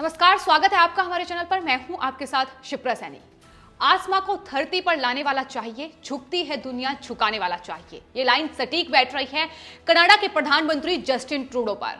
नमस्कार, स्वागत है आपका हमारे चैनल पर। मैं हूं आपके साथ शिप्रा सैनी। आसमां को धरती पर लाने वाला चाहिए, झुकती है दुनिया झुकाने वाला चाहिए। ये लाइन सटीक बैठ रही है कनाडा के प्रधानमंत्री जस्टिन ट्रूडो पर।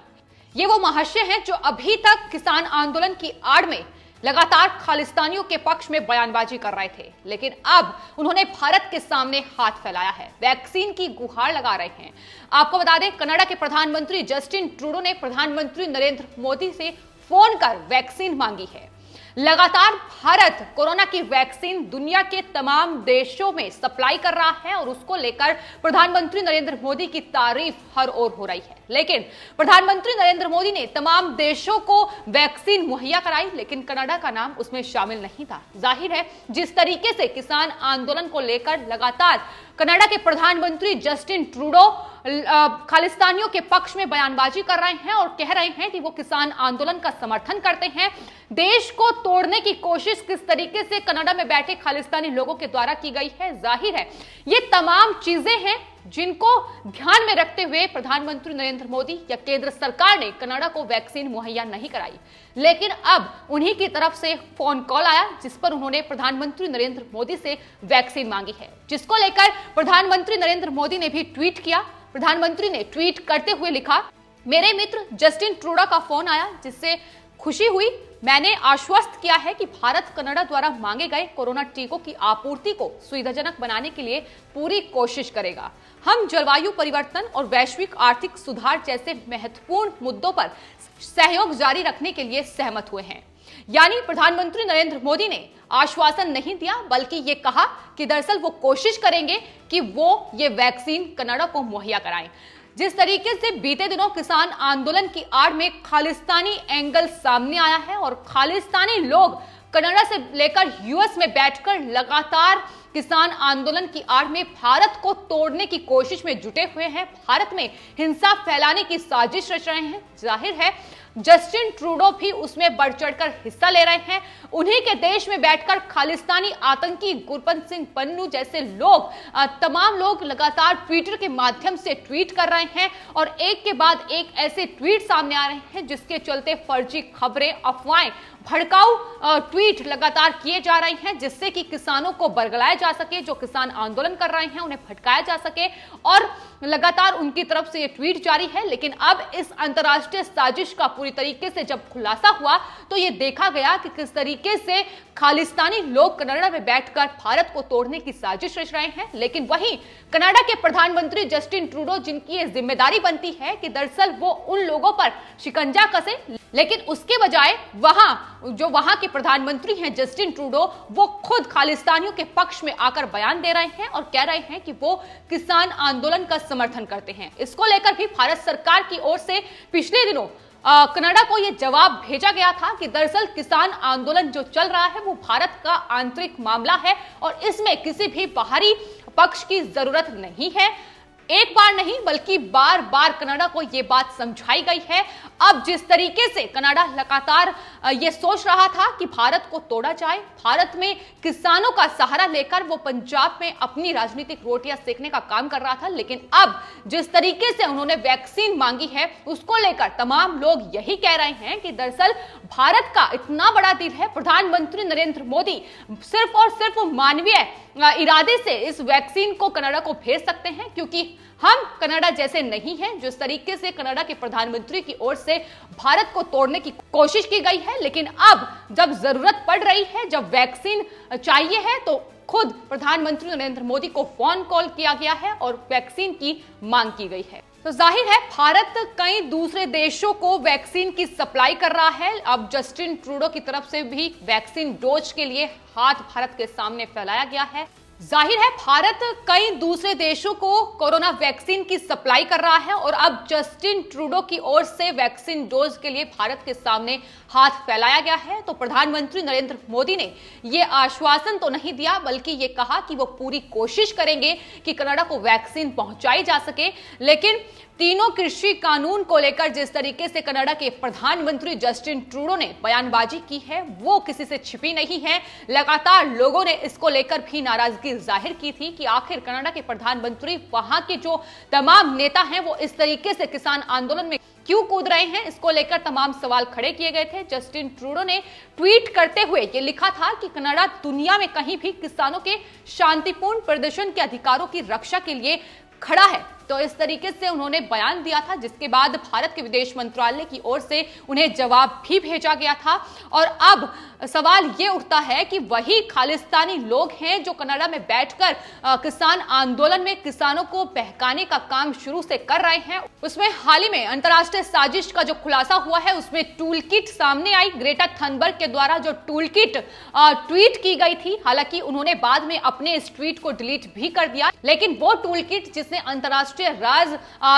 ये वो महाशय हैं जो अभी तक किसान आंदोलन की आड़ में लगातार खालिस्तानियों के पक्ष में बयानबाजी कर रहे थे, लेकिन अब उन्होंने भारत के सामने हाथ फैलाया है, वैक्सीन की गुहार लगा रहे हैं। आपको बता दें, कनाडा के प्रधानमंत्री जस्टिन ट्रूडो ने प्रधानमंत्री नरेंद्र मोदी से फोन कर वैक्सीन मांगी है। लगातार भारत कोरोना की वैक्सीन दुनिया के तमाम देशों में सप्लाई कर रहा है और उसको लेकर प्रधानमंत्री नरेंद्र मोदी की तारीफ हर ओर हो रही है। लेकिन प्रधानमंत्री नरेंद्र मोदी ने तमाम देशों को वैक्सीन मुहैया कराई, लेकिन कनाडा का नाम उसमें शामिल नहीं था। जाहिर है, जिस तरीके से किसान आंदोलन को लेकर लगातार कनाडा के प्रधानमंत्री जस्टिन ट्रूडो खालिस्तानियों के पक्ष में बयानबाजी कर रहे हैं और कह रहे हैं कि वो किसान आंदोलन का समर्थन करते हैं, देश को तोड़ने की कोशिश किस तरीके से कनाडा में बैठे खालिस्तानी लोगों के द्वारा की गई है। जाहिर है, ये तमाम चीजें हैं जिनको ध्यान में रखते हुए प्रधानमंत्री नरेंद्र मोदी या केंद्र सरकार ने कनाडा को वैक्सीन मुहैया नहीं कराई। लेकिन अब उन्हीं की तरफ से फोन कॉल आया जिस पर उन्होंने प्रधानमंत्री नरेंद्र मोदी से वैक्सीन मांगी है, जिसको लेकर प्रधानमंत्री नरेंद्र मोदी ने भी ट्वीट किया। प्रधानमंत्री ने ट्वीट करते हुए लिखा, मेरे मित्र जस्टिन ट्रूडो का फोन आया जिससे खुशी हुई। मैंने आश्वस्त किया है कि भारत कनाडा द्वारा मांगे गए कोरोना टीकों की आपूर्ति को सुविधाजनक बनाने के लिए पूरी कोशिश करेगा। हम जलवायु परिवर्तन और वैश्विक आर्थिक सुधार जैसे महत्वपूर्ण मुद्दों पर सहयोग जारी रखने के लिए सहमत हुए हैं। यानी प्रधानमंत्री नरेंद्र मोदी ने आश्वासन नहीं दिया, बल्कि ये कहा कि दरअसल वो कोशिश करेंगे कि वो ये वैक्सीन कनाडा को मुहैया कराएं। जिस तरीके से बीते दिनों किसान आंदोलन की आड़ में खालिस्तानी एंगल सामने आया है और खालिस्तानी लोग कनाडा से लेकर यूएस में बैठकर लगातार किसान आंदोलन की आड़ में भारत को तोड़ने की कोशिश में जुटे हुए हैं, भारत में हिंसा फैलाने की साजिश रच रहे हैं। जाहिर है, जस्टिन ट्रूडो भी उसमें बढ़ चढ़कर हिस्सा ले रहे हैं। उन्हीं के देश में बैठकर खालिस्तानी आतंकी गुरपंत सिंह पन्नू जैसे लोग, तमाम लोग लगातार ट्विटर के माध्यम से ट्वीट कर रहे हैं और एक के बाद एक ऐसे ट्वीट सामने आ रहे हैं जिसके चलते फर्जी खबरें, अफवाहें, भड़काऊ ट्वीट लगातार किए जा रहे हैं, जिससे कि किसानों को बरगलाया जा सके, जो किसान आंदोलन कर रहे हैं उन्हें भटकाया जा सके। और लगातार उनकी तरफ से ये ट्वीट जारी है। लेकिन अब इस अंतर्राष्ट्रीय साजिश का पूरी तरीके से जब खुलासा हुआ तो ये देखा गया कि किस तरीके से खालिस्तानी लोग कनाडा में बैठकर भारत को तोड़ने की साजिश रच रहे हैं। लेकिन वहीं कनाडा के प्रधानमंत्री जस्टिन ट्रूडो, जिनकी ये जिम्मेदारी बनती है कि दरअसल वो उन लोगों पर शिकंजा कसे, लेकिन उसके बजाय वहां के प्रधानमंत्री हैं जस्टिन ट्रूडो, वो खुद खालिस्तानियों के पक्ष में आकर बयान दे रहे हैं और कह रहे हैं कि वो किसान आंदोलन का समर्थन करते हैं। इसको लेकर भी भारत सरकार की ओर से पिछले दिनों कनाडा को यह जवाब भेजा गया था कि दरअसल किसान आंदोलन जो चल रहा है वो भारत का आंतरिक मामला है और इसमें किसी भी बाहरी पक्ष की जरूरत नहीं है। एक बार नहीं बल्कि बार बार कनाडा को यह बात समझाई गई है। अब जिस तरीके से कनाडा लगातार ये सोच रहा था कि भारत को तोड़ा जाए, भारत में किसानों का सहारा लेकर वो पंजाब में अपनी राजनीतिक रोटियां सेकने का काम कर रहा था, लेकिन अब जिस तरीके से उन्होंने वैक्सीन मांगी है उसको लेकर तमाम लोग यही कह रहे हैं कि दरअसल भारत का इतना बड़ा दिल है, प्रधानमंत्री नरेंद्र मोदी सिर्फ और सिर्फ मानवीय इरादे से इस वैक्सीन को कनाडा को भेज सकते हैं, क्योंकि हम कनाडा जैसे नहीं हैं। जिस तरीके से कनाडा के प्रधानमंत्री की ओर से भारत को तोड़ने की कोशिश की गई है, लेकिन अब जब जरूरत पड़ रही है, जब वैक्सीन चाहिए है, तो खुद प्रधानमंत्री नरेंद्र मोदी को फोन कॉल किया गया है और वैक्सीन की मांग की गई है। तो जाहिर है, भारत कई दूसरे देशों को वैक्सीन की सप्लाई कर रहा है। अब जस्टिन ट्रूडो की तरफ से भी वैक्सीन डोज के लिए हाथ भारत के सामने फैलाया गया है। जाहिर है, भारत कई दूसरे देशों को कोरोना वैक्सीन की सप्लाई कर रहा है और अब जस्टिन ट्रूडो की ओर से वैक्सीन डोज के लिए भारत के सामने हाथ फैलाया गया है। तो प्रधानमंत्री नरेंद्र मोदी ने यह आश्वासन तो नहीं दिया, बल्कि ये कहा कि वो पूरी कोशिश करेंगे कि कनाडा को वैक्सीन पहुंचाई जा सके। लेकिन तीनों कृषि कानून को लेकर जिस तरीके से कनाडा के प्रधानमंत्री जस्टिन ट्रूडो ने बयानबाजी की है वो किसी से छिपी नहीं है। लगातार लोगों ने इसको लेकर भी नाराजगी जाहिर की थी कि आखिर कनाडा के प्रधानमंत्री, वहां के जो तमाम नेता हैं, वो इस तरीके से किसान आंदोलन में क्यों कूद रहे हैं, इसको लेकर तमाम सवाल खड़े किए गए थे। जस्टिन ट्रूडो ने ट्वीट करते हुए ये लिखा था कि कनाडा दुनिया में कहीं भी किसानों के शांतिपूर्ण प्रदर्शन के अधिकारों की रक्षा के लिए खड़ा है। तो इस तरीके से उन्होंने बयान दिया था, जिसके बाद भारत के विदेश मंत्रालय की ओर से उन्हें जवाब भी भेजा गया था। और अब सवाल ये उठता है कि वही खालिस्तानी लोग हैं जो कनाडा में बैठकर किसान आंदोलन में किसानों को बहकाने का काम शुरू से कर रहे हैं। उसमें हाल ही में अंतर्राष्ट्रीय साजिश का जो खुलासा हुआ है, उसमें टूल किट सामने आई। ग्रेटा थनबर्ग के द्वारा जो टूल किट ट्वीट की गई थी, हालांकि उन्होंने बाद में अपने इस ट्वीट को डिलीट भी कर दिया, लेकिन वो टूल किट जिसने अंतर्राष्ट्रीय राज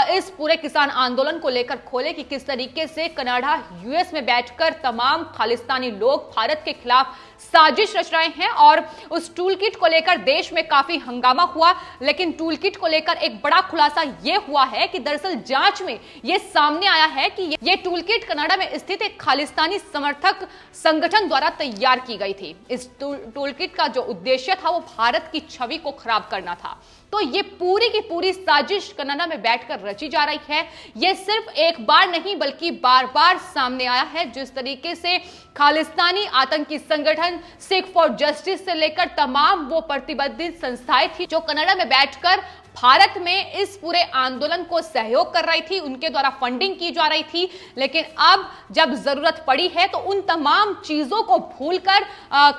इस पूरे किसान आंदोलन को लेकर खोले कि किस तरीके से कनाडा यूएस में बैठकर तमाम खालिस्तानी लोग भारत के खिलाफ साजिश रच रहे हैं। और उस टूल किट को लेकर देश में काफी हंगामा हुआ, लेकिन टूल किट को लेकर एक बड़ा खुलासा यह हुआ है कि दरअसल जांच में यह सामने आया है कि यह टूल किट कनाडा में स्थित एक खालिस्तानी समर्थक संगठन द्वारा तैयार की गई थी। इस टूल किट का जो उद्देश्य था वो भारत की छवि को खराब करना था। तो ये पूरी की पूरी साजिश कनाडा में बैठकर रची जा रही है। ये सिर्फ एक बार नहीं बल्कि बार बार सामने आया है। जिस तरीके से खालिस्तानी आतंकी संगठन सिख फॉर जस्टिस से लेकर तमाम वो प्रतिबंधित संस्थाएं थी जो कनाडा में बैठकर भारत में इस पूरे आंदोलन को सहयोग कर रही थी, उनके द्वारा फंडिंग की जा रही थी। लेकिन अब जब जरूरत पड़ी है तो उन तमाम चीजों को भूलकर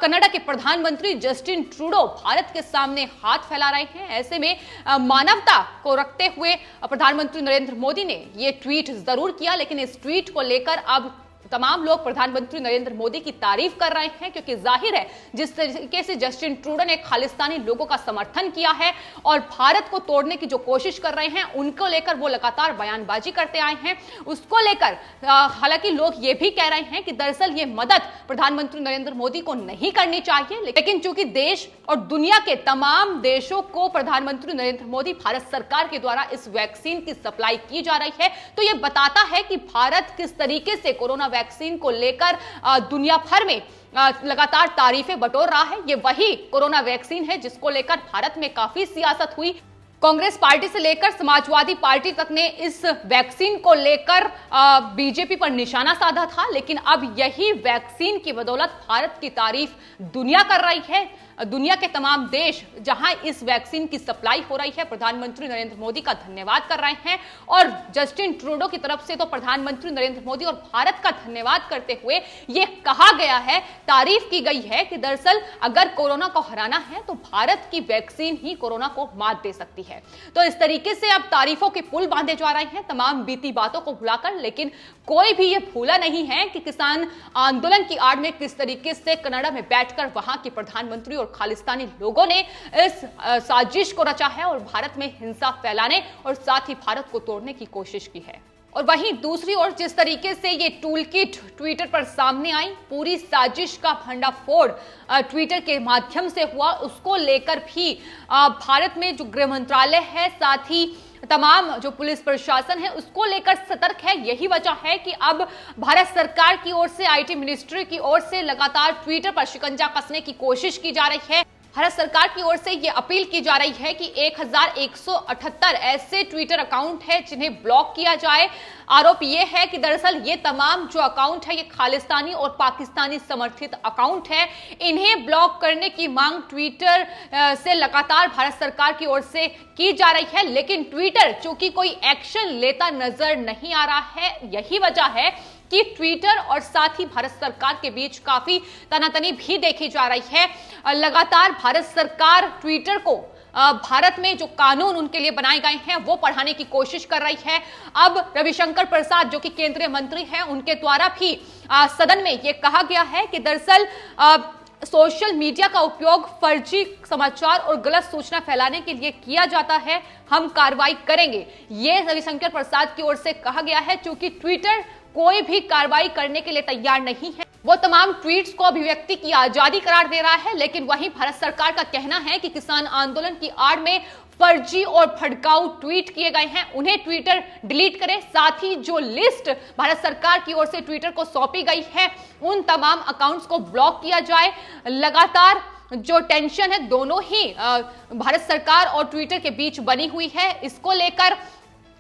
कनाडा के प्रधानमंत्री जस्टिन ट्रूडो भारत के सामने हाथ फैला रहे हैं। ऐसे में मानवता को रखते हुए प्रधानमंत्री नरेंद्र मोदी ने यह ट्वीट जरूर किया, लेकिन इस ट्वीट को लेकर अब तमाम लोग प्रधानमंत्री नरेंद्र मोदी की तारीफ कर रहे हैं, क्योंकि जाहिर है जिस तरीके से जस्टिन ट्रूडो ने खालिस्तानी लोगों का समर्थन किया है और भारत को तोड़ने की जो कोशिश कर रहे हैं, उनको लेकर वो लगातार बयानबाजी करते आए हैं। उसको लेकर हालांकि लोग ये भी कह रहे हैं कि दरअसल ये मदद प्रधानमंत्री नरेंद्र मोदी को नहीं करनी चाहिए, लेकिन चूंकि देश और दुनिया के तमाम देशों को प्रधानमंत्री नरेंद्र मोदी भारत सरकार के द्वारा इस वैक्सीन की सप्लाई की जा रही है, तो ये बताता है कि भारत किस तरीके से कोरोना वैक्सीन को लेकर दुनिया भर में लगातार तारीफें बटोर रहा है। ये वही कोरोना वैक्सीन है जिसको लेकर भारत में काफी सियासत हुई। कांग्रेस पार्टी से लेकर समाजवादी पार्टी तक ने इस वैक्सीन को लेकर बीजेपी पर निशाना साधा था, लेकिन अब यही वैक्सीन की बदौलत भारत की तारीफ दुनिया कर रही है। दुनिया के तमाम देश जहां इस वैक्सीन की सप्लाई हो रही है, प्रधानमंत्री नरेंद्र मोदी का धन्यवाद कर रहे हैं। और जस्टिन ट्रूडो की तरफ से तो प्रधानमंत्री नरेंद्र मोदी और भारत का धन्यवाद करते हुए यह कहा गया है, तारीफ की गई है कि दरअसल अगर कोरोना को हराना है तो भारत की वैक्सीन ही कोरोना को मात दे सकती है। तो इस तरीके से अब तारीफों के पुल बांधे जा रहे हैं तमाम बीती बातों को भुलाकर, लेकिन कोई भी ये भूला नहीं है कि किसान आंदोलन की आड़ में किस तरीके से कनाडा में बैठकर वहां के प्रधानमंत्री और खालिस्तानी लोगों ने इस साजिश को रचा है और भारत में हिंसा फैलाने और साथ ही भारत को तोड़ने की कोशिश की है। और वहीं दूसरी ओर जिस तरीके से ये टूल किट ट्विटर पर सामने आई, पूरी साजिश का भंडाफोड़ ट्विटर के माध्यम से हुआ, उसको लेकर भी भारत में जो गृह मंत्रालय है, साथ ही तमाम जो पुलिस प्रशासन है, उसको लेकर सतर्क है। यही वजह है कि अब भारत सरकार की ओर से, आईटी मिनिस्ट्री की ओर से लगातार ट्विटर पर शिकंजा कसने की कोशिश की जा रही है। भारत सरकार की ओर से यह अपील की जा रही है कि 1178 ऐसे ट्विटर अकाउंट है जिन्हें ब्लॉक किया जाए। आरोप यह है कि दरअसल ये तमाम जो अकाउंट है ये खालिस्तानी और पाकिस्तानी समर्थित अकाउंट है। इन्हें ब्लॉक करने की मांग ट्विटर से लगातार भारत सरकार की ओर से की जा रही है, लेकिन ट्विटर चूंकि कोई एक्शन लेता नजर नहीं आ रहा है। यही वजह है कि ट्विटर और साथ ही भारत सरकार के बीच काफी तनातनी भी देखी जा रही है। लगातार भारत सरकार ट्विटर को भारत में जो कानून उनके लिए बनाए गए हैं वो पढ़ाने की कोशिश कर रही है। अब रविशंकर प्रसाद जो कि केंद्रीय मंत्री हैं, उनके द्वारा भी सदन में ये कहा गया है कि दरअसल सोशल मीडिया का उपयोग फर्जी समाचार और गलत सूचना फैलाने के लिए किया जाता है, हम कार्रवाई करेंगे। ये रविशंकर प्रसाद की ओर से कहा गया है। क्योंकि ट्विटर कोई भी कार्रवाई करने के लिए तैयार नहीं है, वो तमाम ट्वीट्स को अभिव्यक्ति की आजादी करार दे रहा है। लेकिन वहीं भारत सरकार का कहना है कि किसान आंदोलन की आड़ में फर्जी और भड़काऊ ट्वीट किए गए हैं, उन्हें ट्विटर डिलीट करें। साथ ही जो लिस्ट भारत सरकार की ओर से ट्विटर को सौंपी गई है, उन तमाम अकाउंट्स को ब्लॉक किया जाए। लगातार जो टेंशन है दोनों ही भारत सरकार और ट्विटर के बीच बनी हुई है, इसको लेकर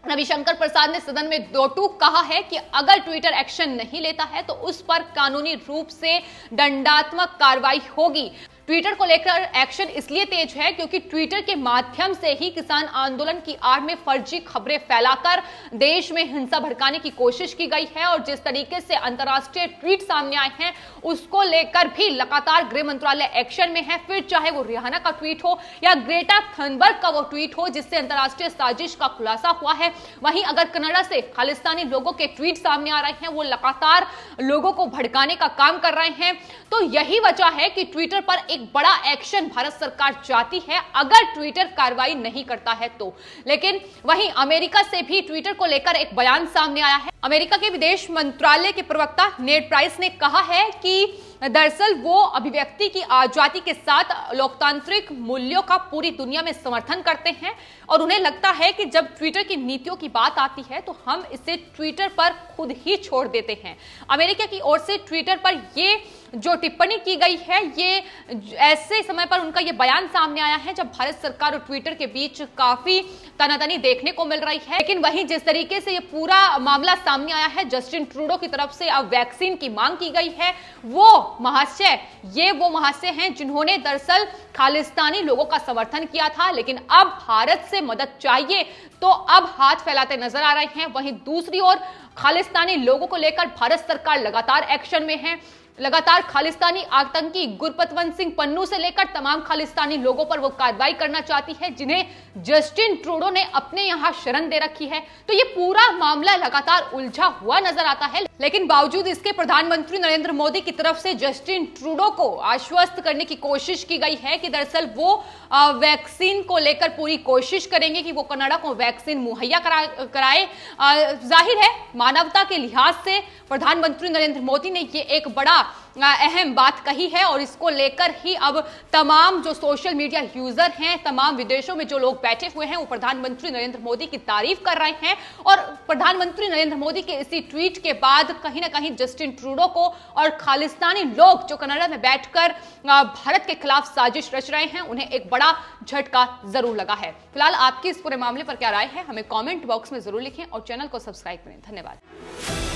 रविशंकर प्रसाद ने सदन में दो टूक कहा है कि अगर ट्विटर एक्शन नहीं लेता है तो उस पर कानूनी रूप से दंडात्मक कार्रवाई होगी। ट्विटर को लेकर एक्शन इसलिए तेज है क्योंकि ट्विटर के माध्यम से ही किसान आंदोलन की आड़ में फर्जी खबरें फैलाकर देश में हिंसा भड़काने की कोशिश की गई है और जिस तरीके से अंतर्राष्ट्रीय ट्वीट सामने आए हैं उसको लेकर भी लगातार गृह मंत्रालय एक्शन में है। फिर चाहे वो रिहाना का ट्वीट हो या ग्रेटा थनबर्ग का वो ट्वीट हो जिससे अंतर्राष्ट्रीय साजिश का खुलासा हुआ है। वहीं अगर कनाडा से खालिस्तानी लोगों के ट्वीट सामने आ रहे हैं, वो लगातार लोगों को भड़काने का काम कर रहे हैं, तो यही वजह है कि ट्विटर पर एक बड़ा एक्शन भारत सरकार चाहती है अगर ट्विटर कार्रवाई नहीं करता है तो। लेकिन वहीं अमेरिका से भी ट्विटर को लेकर एक बयान सामने आया है। अमेरिका के विदेश मंत्रालय के प्रवक्ता नेड प्राइस ने कहा है कि दरअसल वो अभिव्यक्ति की आजादी के साथ लोकतांत्रिक मूल्यों का पूरी दुनिया में समर्थन करते हैं और उन्हें लगता है कि जब ट्विटर की नीतियों की बात आती है तो हम इसे ट्विटर पर खुद ही छोड़ देते हैं। अमेरिका की ओर से ट्विटर पर ये जो टिप्पणी की गई है, ये ऐसे समय पर उनका ये बयान सामने आया है जब भारत सरकार और ट्विटर के बीच काफी तनातनी देखने को मिल रही है। लेकिन वहीं जिस तरीके से ये पूरा मामला सामने आया है, जस्टिन ट्रूडो की तरफ से अब वैक्सीन की मांग की गई है। वो महाशय हैं जिन्होंने दरअसल खालिस्तानी लोगों का समर्थन किया था, लेकिन अब भारत से मदद चाहिए तो अब हाथ फैलाते नजर आ रहे हैं। वहीं दूसरी ओर खालिस्तानी लोगों को लेकर भारत सरकार लगातार एक्शन में है। लगातार खालिस्तानी आतंकी गुरपतवंत सिंह पन्नू से लेकर तमाम खालिस्तानी लोगों पर वो कार्रवाई करना चाहती है जिन्हें जस्टिन ट्रूडो ने अपने यहां शरण दे रखी है। तो ये पूरा मामला लगातार उलझा हुआ नजर आता है। लेकिन बावजूद इसके प्रधानमंत्री नरेंद्र मोदी की तरफ से जस्टिन ट्रूडो को आश्वस्त करने की कोशिश की गई है कि दरअसल वो वैक्सीन को लेकर पूरी कोशिश करेंगे कि वो कनाडा को वैक्सीन मुहैया कराए। जाहिर है मानवता के लिहाज से प्रधानमंत्री नरेंद्र मोदी ने ये एक बड़ा अहम बात कही है और इसको लेकर ही अब तमाम जो सोशल मीडिया यूजर हैं, तमाम विदेशों में जो लोग बैठे हुए हैं, वो प्रधानमंत्री नरेंद्र मोदी की तारीफ कर रहे हैं। और प्रधानमंत्री नरेंद्र मोदी के इसी ट्वीट के बाद कहीं ना कहीं जस्टिन ट्रूडो को और खालिस्तानी लोग जो कनाडा में बैठकर भारत के खिलाफ साजिश रच रहे हैं, उन्हें एक बड़ा झटका जरूर लगा है। फिलहाल आपकी इस पूरे मामले पर क्या राय है, हमें कॉमेंट बॉक्स में जरूर लिखें और चैनल को सब्सक्राइब करें। धन्यवाद।